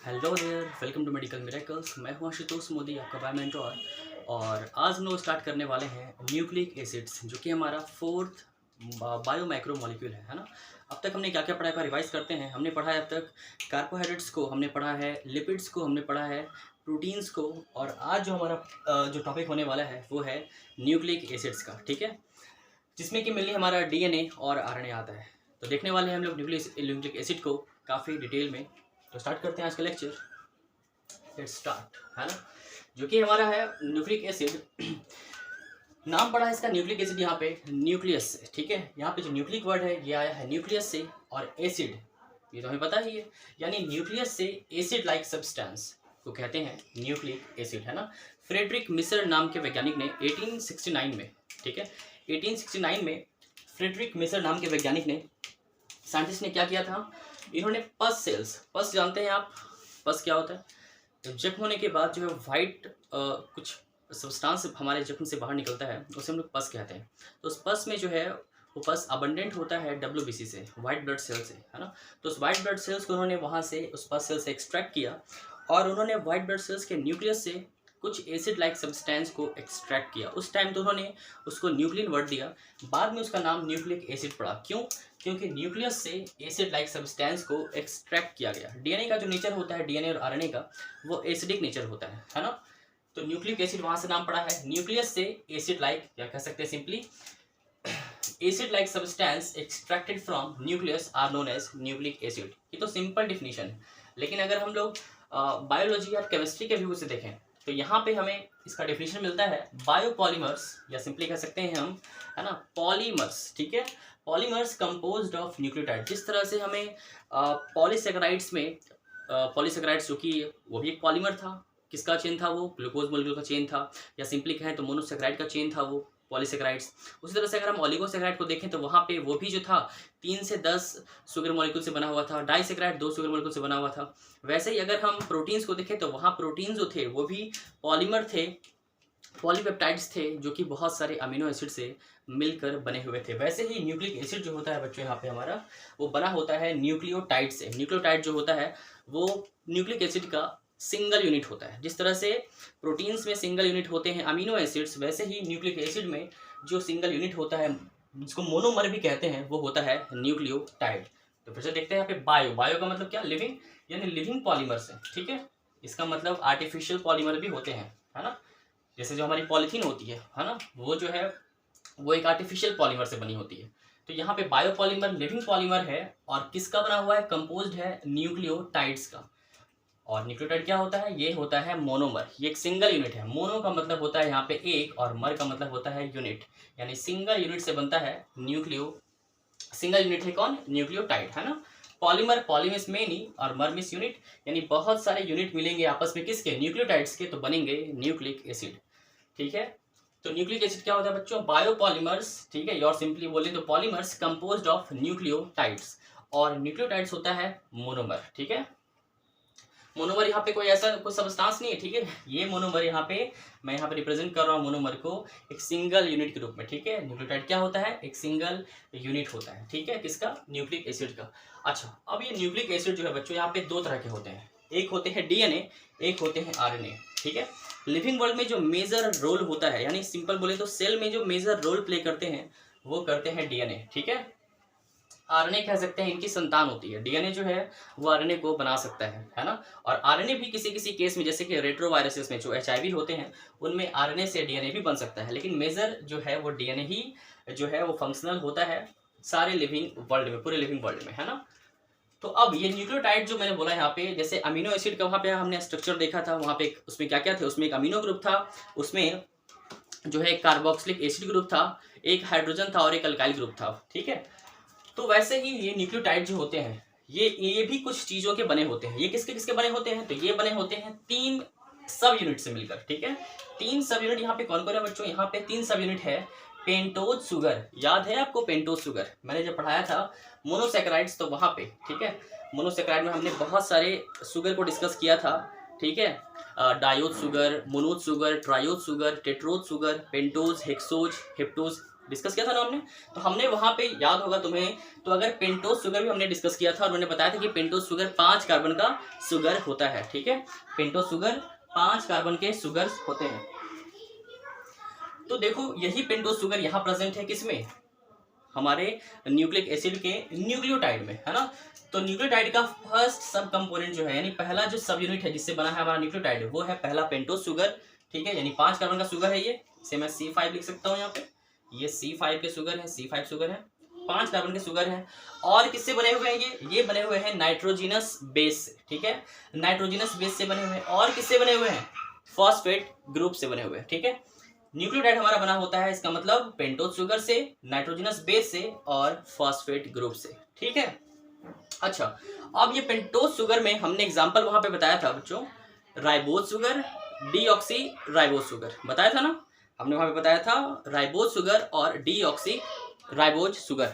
Hello there, welcome to medical miracles. मैं हूं आशुतोष मोदी, आपका बायोमेंटोर। और आज हम लोग स्टार्ट करने वाले हैं न्यूक्लिक एसिड्स, जो कि हमारा फोर्थ बायो माइक्रो मॉलिक्यूल है ना। अब तक हमने क्या क्या पढ़ा है, रिवाइज करते हैं। हमने पढ़ा है अब तक कार्बोहाइड्रेट्स को, हमने पढ़ा है लिपिड्स को, हमने पढ़ा है प्रोटीन्स को। और आज जो हमारा जो टॉपिक होने वाला है वो है न्यूक्लिक एसिड्स का, ठीक है, जिसमें कि मेनली हमारा डीएनए और आरएनए आता है। तो देखने वाले हैं हम लोग न्यूक्लिक एसिड को काफ़ी डिटेल में। तो स्टार्ट करते हैं आज का लेक्चर। लेट्स स्टार्ट, है ना। जो कि हमारा है न्यूक्लिक एसिड। नाम पड़ा है इसका न्यूक्लिक एसिड यहाँ पे न्यूक्लियस से, ठीक है। यहाँ पे जो न्यूक्लिक वर्ड है ये आया है न्यूक्लियस से, और एसिड ये तो हमें पता ही है, यानी न्यूक्लियस से एसिड लाइक सब्सटेंस को कहते हैं न्यूक्लिक एसिड, है ना। फ्रेडरिक मिसर नाम के वैज्ञानिक ने 1869 में, ठीक है, 1869 में फ्रेडरिक मिसर नाम के वैज्ञानिक ने, साइंटिस्ट ने क्या किया था, इन्होंने पस सेल्स, पस जानते हैं आप, पस क्या होता है। जख्म होने के बाद जो है वाइट कुछ सब्सटेंस हमारे जख्म से बाहर निकलता है, उसे हम लोग पस कहते हैं। तो उस पस में जो है वो पस अबंडेंट होता है WBC से, वाइट ब्लड सेल से, है ना। तो उस वाइट ब्लड सेल्स को उन्होंने वहाँ से उस पस सेल से एक्सट्रैक्ट किया, और उन्होंने वाइट ब्लड सेल्स के न्यूक्लियस से कुछ एसिड लाइक सब्सटेंस को एक्सट्रैक्ट किया। उस टाइम तो उन्होंने उसको न्यूक्लियन वर्ड दिया, बाद में उसका नाम न्यूक्लिक एसिड पड़ा। क्यों? क्योंकि न्यूक्लियस से एसिड लाइक सब्सटेंस को एक्सट्रैक्ट किया गया। डीएनए का जो नेचर होता है, डीएनए और आरएनए का, वो एसिडिक नेचर होता है ना। तो न्यूक्लिक एसिड वहाँ से नाम पड़ा है, न्यूक्लियस से एसिड लाइक, क्या कह सकते हैं simply, acid like substance extracted from nucleus are known as nucleic acid. ये तो सिंपल डिफिनीशन है। लेकिन अगर हम लोग बायोलॉजी या केमिस्ट्री के व्यू से देखें तो यहाँ पे हमें इसका डेफिनेशन मिलता है बायोपॉलीमर्स, या सिंपली कह सकते हैं हम, है ना, पॉलीमर्स, ठीक है। Polymers composed of nucleotide. जिस तरह से हमें पॉलीसेकेराइड्स में, पॉलीसेकेराइड्स जो कि वो भी एक पॉलीमर था, किसका चेन था वो, ग्लूकोज मॉलिक्यूल का चेन था, या सिंपली कहें तो मोनोसेकेराइड का चेन था वो पॉलीसेकेराइड्स। उसी तरह से अगर हम ओलिगोसेकेराइड को देखें तो वहाँ पे वो भी जो था 3 से 10 शुगर मॉलिक्यूल से बना हुआ था, डाइसेकेराइड 2 शुगर मॉलिक्यूल से बना हुआ था। वैसे ही अगर हम प्रोटीन्स को देखें तो वहाँ प्रोटीन जो थे वो भी पॉलीमर थे, पॉलीपेप्टाइड्स थे, जो कि बहुत सारे अमीनो एसिड से मिलकर बने हुए थे। वैसे ही न्यूक्लिक एसिड जो होता है बच्चों यहाँ पे हमारा, वो बना होता है न्यूक्लियोटाइड से। न्यूक्लियोटाइड जो होता है वो न्यूक्लिक एसिड का सिंगल यूनिट होता है। जिस तरह से प्रोटीन्स में सिंगल यूनिट होते हैं अमीनो एसिड्स, वैसे ही न्यूक्लिक एसिड में जो सिंगल यूनिट होता है, जिसको मोनोमर भी कहते हैं, वो होता है न्यूक्लियोटाइड। तो फिर से देखते हैं यहाँ पे बायो, बायो का मतलब क्या, लिविंग, यानी लिविंग पॉलीमर्स है, ठीक है। इसका मतलब आर्टिफिशियल पॉलीमर भी होते हैं, है ना। जैसे जो हमारी पॉलीथीन होती है ना, वो जो है वो एक आर्टिफिशियल पॉलीमर से बनी होती है। तो यहाँ पे बायोपॉलीमर लिविंग पॉलीमर है, और किसका बना हुआ है, कंपोज्ड है न्यूक्लियोटाइड्स का। और न्यूक्लियोटाइड क्या होता है, ये होता है मोनोमर, ये एक सिंगल यूनिट है। मोनो का मतलब होता है यहाँ पे एक, और मर का मतलब होता है यूनिट, यानी सिंगल यूनिट से बनता है सिंगल यूनिट है कौन, न्यूक्लियोटाइड, है ना। पॉलीमर, पॉली मीन्स मेनी और मर मीन्स यूनिट, यानी बहुत सारे यूनिट मिलेंगे आपस में किसके, न्यूक्लियोटाइड्स के, तो बनेंगे न्यूक्लिक एसिड, ठीक है। तो न्यूक्लिक एसिड क्या होता है बच्चों, बायोपॉलीमर्स, ठीक है, और सिंपली बोले तो पॉलीमर्स कंपोज्ड ऑफ न्यूक्लियोटाइड्स, और न्यूक्लियोटाइड्स होता है मोनोमर, ठीक है। मोनोमर यहाँ पे कोई ऐसा कोई सब्सटेंस नहीं है, ठीक है। ये मोनोमर यहाँ पे, मैं यहाँ पे रिप्रेजेंट कर रहा हूँ मोनोमर को एक सिंगल यूनिट के रूप में, ठीक है। न्यूक्लियोटाइड क्या होता है, एक सिंगल यूनिट होता है, ठीक है, किसका, न्यूक्लिक एसिड का। अच्छा, अब ये न्यूक्लिक एसिड जो है बच्चों यहाँ पे 2 तरह के होते हैं, एक होते हैं डीएनए, एक होते हैं आरएनए, ठीक है। लिविंग वर्ल्ड में जो मेजर रोल होता है, यानी सिंपल बोले तो सेल में जो मेजर रोल प्ले करते हैं वो करते हैं डीएनए, ठीक है। आरएनए कह सकते हैं इनकी संतान होती है। डीएनए जो है वो आरएनए को बना सकता है ना। और आरएनए भी किसी किसी केस में, जैसे कि रेट्रोवायरसेस में जो एचआईवी होते हैं, उनमें आरएनए से डीएनए भी बन सकता है। लेकिन मेजर जो है वो डीएनए ही जो है वो फंक्शनल होता है सारे लिविंग वर्ल्ड में, पूरे लिविंग वर्ल्ड में, है ना। तो अब ये न्यूक्लियोटाइड जो मैंने बोला यहाँ पे, जैसे अमीनो एसिड का वहाँ पे हमने स्ट्रक्चर देखा था, वहाँ पे उसमें क्या क्या थे, उसमें एक अमीनो ग्रुप था, उसमें जो है कार्बोक्सिलिक एसिड ग्रुप था, एक हाइड्रोजन था और एक अल्काइल ग्रुप था, ठीक है। तो वैसे ही ये न्यूक्लियोटाइड जो होते हैं ये भी कुछ चीज़ों के बने होते हैं। ये किसके किसके बने होते हैं, तो ये बने होते हैं 3 सब यूनिट से मिलकर, ठीक है। 3 सब यूनिट यहाँ पे कौन कौन है बच्चों, यहाँ पे 3 सब यूनिट है। पेंटोज शुगर, याद है आपको पेंटोज शुगर, मैंने जब पढ़ाया था मोनोसेकेराइड्स तो वहाँ पे, ठीक है, मोनोसेकेराइड में हमने बहुत सारे शुगर को डिस्कस किया था, ठीक है। Diose sugar, monose sugar, triose sugar, tetrose sugar, pentose, hexose, heptose, discuss किया था ना हमने। तो हमने वहाँ पे याद होगा तुम्हें, तो अगर पेंटोज शुगर भी हमने डिस्कस किया था और मैंने बताया था कि पेंटोज शुगर 5 कार्बन का शुगर होता है, ठीक है। पेंटोज शुगर 5 कार्बन के शुगर होते हैं। तो देखो यही पेंटोज शुगर यहाँ प्रेजेंट है किसमें, हमारे न्यूक्लिक एसिड के न्यूक्लियोटाइड में, है ना। तो न्यूक्लियोटाइड का फर्स्ट सब कंपोनेंट जो है, यानी पहला जो सब यूनिट है जिससे बना है हमारा न्यूक्लियोटाइड, वो है पहला पेंटोज शुगर, ठीक है। यानी 5 कार्बन का शुगर है ये, इसे मैं C5 लिख सकता हूँ यहाँ पे, ये C5 के शुगर है, C5 शुगर है, 5 कार्बन के शुगर है। और किससे बने हुए हैं ये बने हुए हैं नाइट्रोजिनस बेस से, ठीक है। नाइट्रोजिनस बेस से बने हुए हैं। और किससे बने हुए हैं, फॉस्फेट ग्रुप से बने हुए हैं, ठीक है। न्यूक्लियोटाइड हमारा बना होता है, इसका मतलब पेंटोज शुगर से, नाइट्रोजनस बेस से और फॉस्फेट ग्रुप से, ठीक है। अच्छा, अब ये पेंटोज शुगर में हमने एग्जांपल वहां पे बताया था बच्चों, ribose sugar, deoxy ribose sugar बताया था ना, हमने वहां पे बताया था राइबोज शुगर और डीऑक्सी राइबोज शुगर,